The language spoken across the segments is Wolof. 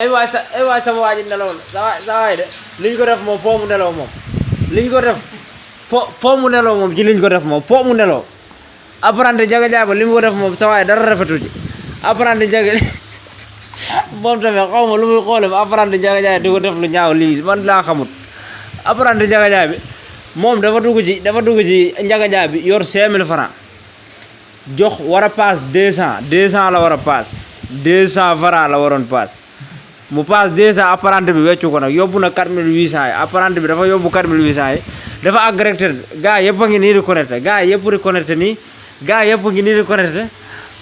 ay waay sama waa ji nelaw na sa waay de liñ ko def moom foo mu nelaw moom liñ ko def foo mu nelaw moom ci liñ ko def moom foo mu nelaw apprenti Ndiaga Ndiaye ba li mu ko def moom sa waay dara rafetu ji apprenti Ndiaga moom tamit xaw ma lu muy xoole ba apprenti Ndiaga Ndiaye di ko def lu ñaaw lii man laa xamut apprenti Ndiaga Ndiaye bi moom dafa dugg ci Ndiaga Ndiaye bi yor 5000 francs jox war a paas 200 la war a paas 200 francs la waroon paas mu paas 200 apprenti bi weccu ko nag yóbbu na 4800 yi apprenti bi dafa yóbbu 4800 yi dafa agressé gars yëpp a ngi nii di connecté gars yëpp di connecté nii gars yëpp ngi nii di connecté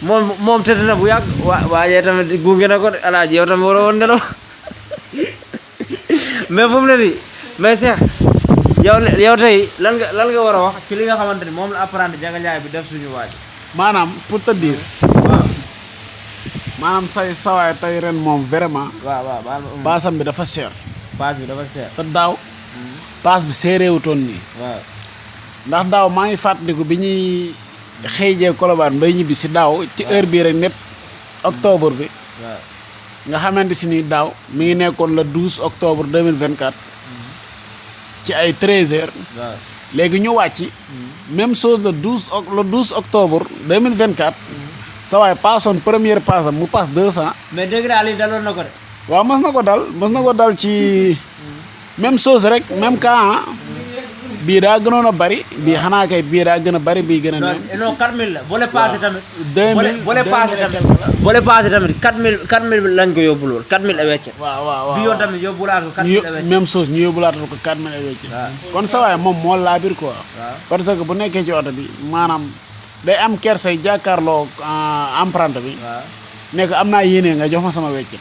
moom tëdd na bu yàgg waajee tamit gunge na ko alaaji yow tamit war a woon nelaw mais fu mu ne nii mais Cheikh yow tey lan nga war a wax ci li nga xamante ni moom la apprenti Ndiaga Ndiaye bi def suñu waaj maanaam pour te dire waaw maanaam sawaay tey ren moom vraiment waaw paasam bi dafa cher paas bi dafa cher te daaw paas bi seereewutoon nii waaw ndax daaw maa ngi fàttaliku bi ñuy xëyjee Colobane bay ñibbi si daaw ci heure bii rek net octobre bi waaw nga xamante si ni daaw mi ngi nekkoon le 12 octobre 2024 ci ay 13h waaw léegi ñu wàcc même chose le 12 octobre 2024 sa waay paasoon première paasam mu paas 200. mais dégg naa lii daloon na ko de. waaw mës na ko dal ci même chose rek même cas bii daa gënoon a bari bii xanaa kay bii daa gën a bari bii gën a néew. non 4000 la boole paase tamit. 2000 boole paase tamit 4000 lañ ko yóbbul woon 4000 wecc. waaw bi yoon tamit yóbbulaat ko 4000 wecc. même chose ñu yóbbulaatal ko 4000 wecc. kon sa waay moom moo laabir quoi. parce que bu nekkee ci oto bi maanaam day am kersay jàkkaarloo emprunté bi. nekk am naa yéene nga jox ma sama wecc.